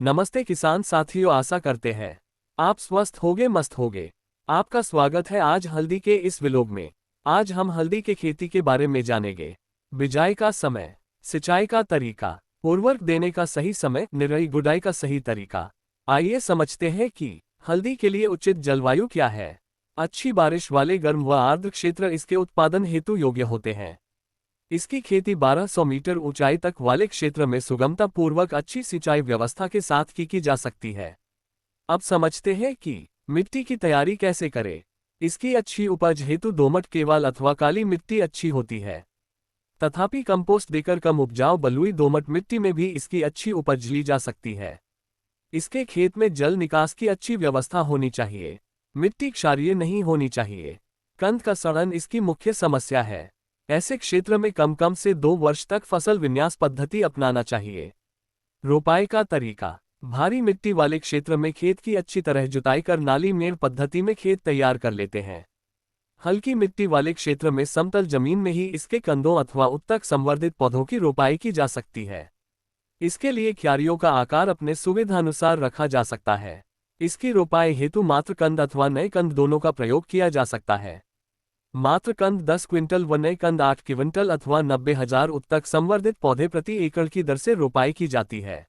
नमस्ते किसान साथियों, आशा करते हैं आप स्वस्थ होगे, मस्त होगे। आपका स्वागत है आज हल्दी के इस व्लॉग में। आज हम हल्दी के खेती के बारे में जानेंगे। बिजाई का समय, सिंचाई का तरीका, उर्वरक देने का सही समय, निराई गुड़ाई का सही तरीका। आइए समझते हैं कि हल्दी के लिए उचित जलवायु क्या है। अच्छी बारिश वाले गर्म व आर्द्र क्षेत्र इसके उत्पादन हेतु योग्य होते हैं। इसकी खेती 1200 मीटर ऊंचाई तक वाले क्षेत्र में सुगमता पूर्वक अच्छी सिंचाई व्यवस्था के साथ की जा सकती है। अब समझते हैं कि मिट्टी की तैयारी कैसे करें। इसकी अच्छी उपज हेतु दोमट, केवल अथवा काली मिट्टी अच्छी होती है। तथापि कंपोस्ट देकर कम उपजाऊ बलुई दोमट मिट्टी में भी इसकी अच्छी उपज ली जा सकती है। इसके खेत में जल निकास की अच्छी व्यवस्था होनी चाहिए। मिट्टी क्षारीय नहीं होनी चाहिए। कंद का सड़न इसकी मुख्य समस्या है। ऐसे क्षेत्र में कम से 2 वर्ष तक फसल विन्यास पद्धति अपनाना चाहिए। रोपाई का तरीका, भारी मिट्टी वाले क्षेत्र में खेत की अच्छी तरह जुताई कर नाली मेड़ पद्धति में खेत तैयार कर लेते हैं। हल्की मिट्टी वाले क्षेत्र में समतल जमीन में ही इसके कंदों अथवा उत्तक संवर्धित पौधों की रोपाई की जा सकती है। इसके लिए क्यारियों का आकार अपने सुविधानुसार रखा जा सकता है। इसकी रोपाई हेतु मात्र कंद अथवा नए कंद दोनों का प्रयोग किया जा सकता है। मात्र कंद 10 क्विंटल व नए कंद 8 क्विंटल अथवा 90,000 उत्तक संवर्धित पौधे प्रति एकड़ की दर से रोपाई की जाती है।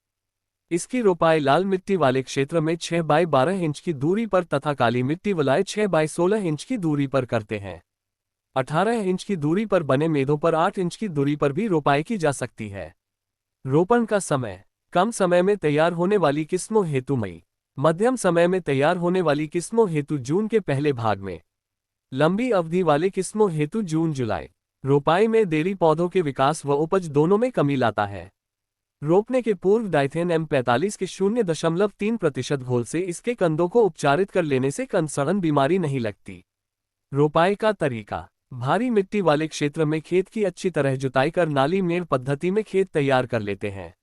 इसकी रोपाई लाल मिट्टी वाले क्षेत्र में 6 बाई 12 इंच की दूरी पर तथा काली मिट्टी वाले 6 बाई 16 इंच की दूरी पर करते हैं। 18 इंच की दूरी पर बने मेदों पर 8 इंच की दूरी पर भी रोपाई की जा सकती है। रोपण का समय, कम समय में तैयार होने वाली किस्मों हेतु मई, मध्यम समय में तैयार होने वाली किस्मों हेतु जून के पहले भाग में, लंबी अवधि वाले किस्मों हेतु जून जुलाई। रोपाई में देरी पौधों के विकास व उपज दोनों में कमी लाता है। रोपने के पूर्व डाइथेन M45 के 0.3% घोल से इसके कंदों को उपचारित कर लेने से कंद सड़न बीमारी नहीं लगती। रोपाई का तरीका, भारी मिट्टी वाले क्षेत्र में खेत की अच्छी तरह जुताई कर नाली मेड़ पद्धति में खेत तैयार कर लेते हैं।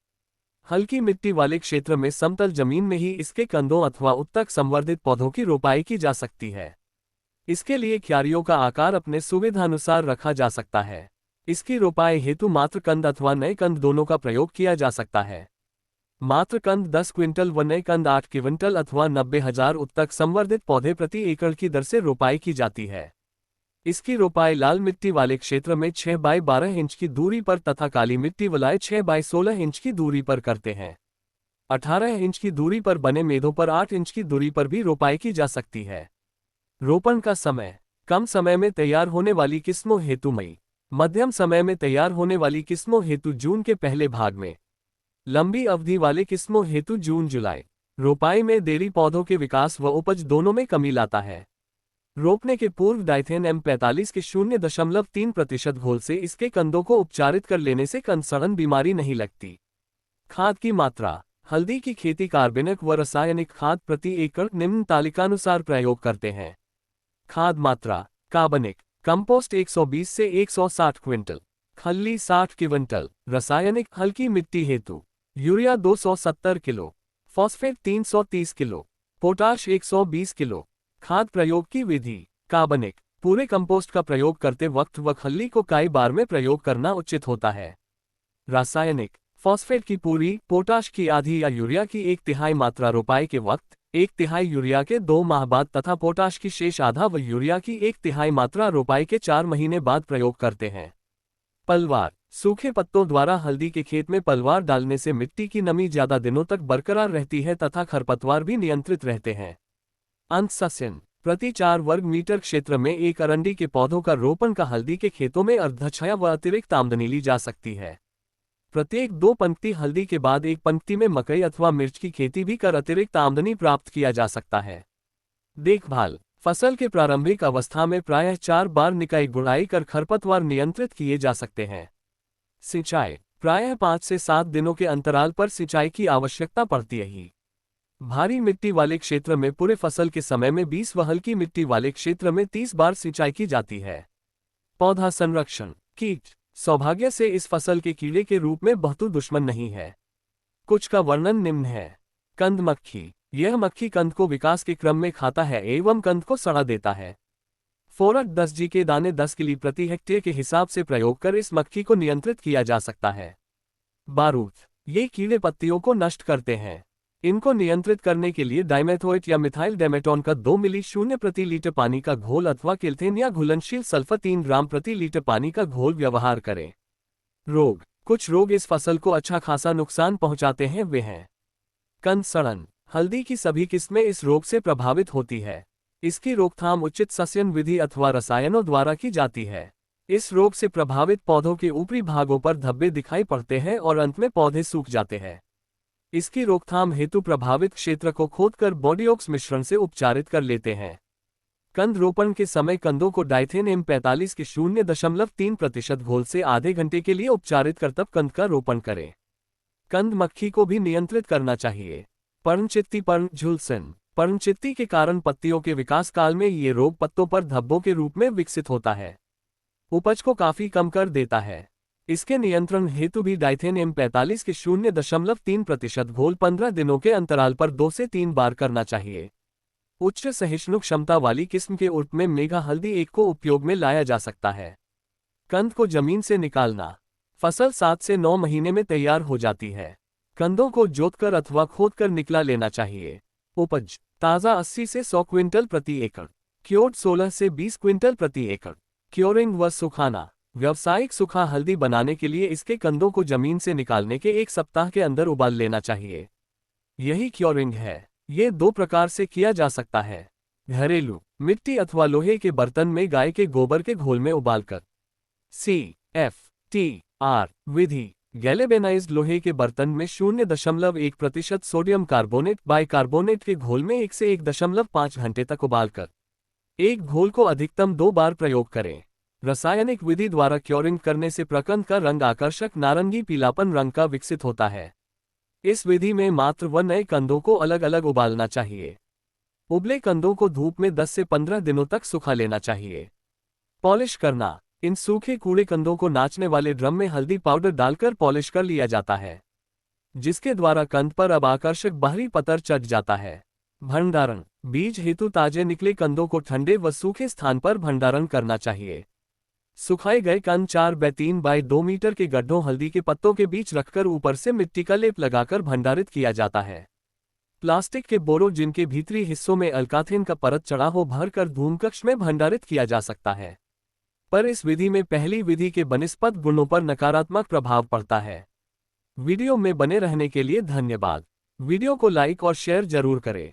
हल्की मिट्टी वाले क्षेत्र में समतल जमीन में ही इसके कंदों अथवा उत्तक संवर्धित पौधों की रोपाई की जा सकती है। इसके लिए क्यारियों का आकार अपने सुविधानुसार रखा जा सकता है। इसकी रोपाई हेतु मात्र कंद अथवा नए कंद दोनों का प्रयोग किया जा सकता है। मात्र कंद 10 क्विंटल व नए कंद 8 क्विंटल अथवा 90,000 उत्तक संवर्धित पौधे प्रति एकड़ की दर से रोपाई की जाती है। इसकी रोपाई लाल मिट्टी वाले क्षेत्र में 6 बाई 12 इंच की दूरी पर तथा काली मिट्टी वाले 6 बाई 16 इंच की दूरी पर करते हैं। 18 इंच की दूरी पर बने मेदों पर 8 इंच की दूरी पर भी रोपाई की जा सकती है। रोपण का समय, कम समय में तैयार होने वाली किस्मों हेतु मई, मध्यम समय में तैयार होने वाली किस्मों हेतु जून के पहले भाग में, लंबी अवधि वाले किस्मों हेतु जून जुलाई। रोपाई में देरी पौधों के विकास व उपज दोनों में कमी लाता है। रोपने के पूर्व डाइथेन M45 के 0.3% घोल से इसके कंदों को उपचारित कर लेने से कंद सड़न बीमारी नहीं लगती। खाद की मात्रा, हल्दी की खेती कार्बनिक व रासायनिक खाद प्रति एकड़ निम्न तालिकानुसार प्रयोग करते हैं। खाद मात्रा, कार्बनिक कंपोस्ट 120 से 160 क्विंटल, खल्ली 60 क्विंटल, रासायनिक हल्की मिट्टी हेतु urea 270 kilo, phosphate 330 kilo, potash 120 kilo. खाद प्रयोग की विधि, कार्बनिक पूरे कंपोस्ट का प्रयोग करते वक्त व खल्ली को कई बार में प्रयोग करना उचित होता है। रासायनिक फॉस्फेट की पूरी, पोटाश की आधी या यूरिया की 1/3 मात्रा रोपाई के वक्त, 1/3 यूरिया के 2 माह बाद तथा पोटाश की शेष आधा व यूरिया की 1/3 मात्रा रोपाई के 4 महीने बाद प्रयोग करते हैं। पलवार, सूखे पत्तों द्वारा हल्दी के खेत में पलवार डालने से मिट्टी की नमी ज्यादा दिनों तक बरकरार रहती है तथा खरपतवार भी नियंत्रित रहते हैं। अंतःसस्यन, प्रति 4 वर्ग मीटर क्षेत्र में एक अरंडी के पौधों का रोपण का हल्दी के खेतों में अर्धछाया व अतिरिक्त आमदनी ली जा सकती है। प्रत्येक 2 पंक्ति हल्दी के बाद एक पंक्ति में मकई अथवा मिर्च की खेती भी कर अतिरिक्त आमदनी प्राप्त किया जा सकता है। देखभाल, फसल के प्रारंभिक अवस्था में प्रायः 4 बार निकाई गुड़ाई कर खरपतवार नियंत्रित किए जा सकते हैं। सिंचाई, प्रायः 5 से 7 दिनों के अंतराल पर सिंचाई की आवश्यकता पड़ती है। भारी मिट्टी वाले क्षेत्र में पूरे फसल के समय में 20 व हल्की मिट्टी वाले क्षेत्र में 30 बार सिंचाई की जाती है। पौधा संरक्षण, कीट, सौभाग्य से इस फसल के कीड़े के रूप में बहुतु दुश्मन नहीं है। कुछ का वर्णन निम्न है। कंद मक्खी, यह मक्खी कंद को विकास के क्रम में खाता है एवं कंद को सड़ा देता है। फोरट 10 जी के दाने 10 किलो प्रति हेक्टेयर के हिसाब से प्रयोग कर इस मक्खी को नियंत्रित किया जा सकता है। बारूद, ये कीड़े पत्तियों को नष्ट करते हैं। इनको नियंत्रित करने के लिए डाइमेथोएट या मिथाइल डेमेटोन का 2 मिली 0 प्रति लीटर पानी का घोल अथवा किल्थेन या घुलनशील सल्फर 3 ग्राम प्रति लीटर पानी का घोल व्यवहार करें। रोग। कुछ रोग इस फसल को अच्छा खासा नुकसान पहुंचाते हैं, वे हैं। कंद सड़न। हल्दी की सभी किस्में इस रोग से प्रभावित होती है। इसकी रोकथाम उचित सस्यन विधि अथवा रसायनों द्वारा की जाती है। इस रोग से प्रभावित पौधों के ऊपरी भागों पर धब्बे दिखाई पड़ते हैं और अंत में पौधे सूख जाते हैं। इसकी रोकथाम हेतु प्रभावित क्षेत्र को खोदकर बोरडिओक्स मिश्रण से उपचारित कर लेते हैं। कंद रोपण के समय कंदों को डाइथेन M45 के 0.3% घोल से आधे घंटे के लिए उपचारित कर तब कंद का रोपण करें। कंद मक्खी को भी नियंत्रित करना चाहिए। पर्णचित्ती पर्ण झुलसन। पर्णचित्ती के कारण पत्तियों के विकास काल में ये रोग पत्तों पर धब्बों के रूप में विकसित होता है। उपज को काफी कम कर देता है। इसके नियंत्रण हेतु भी डाइथेन M45 के 0.3% घोल 15 दिनों के अंतराल पर 2 से 3 बार करना चाहिए। उच्च सहिष्णु क्षमता वाली किस्म के उर्ट में मेघा हल्दी 1 को उपयोग में लाया जा सकता है। कंद को जमीन से निकालना। फसल 7 से 9 महीने में तैयार हो जाती है। कंदों को जोतकर अथवा खोदकर निकला लेना चाहिए। उपज। ताज़ा 80 से 100 क्विंटल प्रति एकड़। क्योर्ड 16 से 20 क्विंटल प्रति एकड़। क्योरिंग व सुखाना। व्यावसायिक सूखा हल्दी बनाने के लिए इसके कंदों को जमीन से निकालने के 1 सप्ताह के अंदर उबाल लेना चाहिए। यही क्योरिंग है। ये 2 प्रकार से किया जा सकता है। घरेलू। मिट्टी अथवा लोहे के बर्तन में गाय के गोबर के घोल में उबालकर। CFTR विधि। गैल्वेनाइज्ड लोहे के बर्तन में 0.1% सोडियम कार्बोनेट बाइकार्बोनेट के घोल में 1 से 1.5 घंटे तक उबालकर एक घोल को अधिकतम 2 बार प्रयोग करें। रासायनिक विधि द्वारा क्योरिंग करने से प्रकंद का रंग आकर्षक नारंगी पीलापन रंग का विकसित होता है। इस विधि में मात्र व नए कंदों को अलग अलग उबालना चाहिए। उबले कंदों को धूप में 10 से 15 दिनों तक सुखा लेना चाहिए। पॉलिश करना। इन सूखे कूड़े कंदों को नाचने वाले ड्रम में हल्दी पाउडर डालकर पॉलिश कर लिया जाता है, जिसके द्वारा कंद पर अब आकर्षक बाहरी पतर चढ़ जाता है। भंडारण। बीज हेतु ताजे निकले कंदों को ठंडे व सूखे स्थान पर भंडारण करना चाहिए। सुखाए गए कंद 4x3x2 मीटर के गड्ढों हल्दी के पत्तों के बीच रखकर ऊपर से मिट्टी का लेप लगाकर भंडारित किया जाता है। प्लास्टिक के बोरों जिनके भीतरी हिस्सों में अल्काथेन का परत चढ़ा हो भरकर धूमकक्ष में भंडारित किया जा सकता है, पर इस विधि में पहली विधि के बनिस्पत गुणों पर नकारात्मक प्रभाव पड़ता है। वीडियो में बने रहने के लिए धन्यवाद। वीडियो को लाइक और शेयर जरूर करें।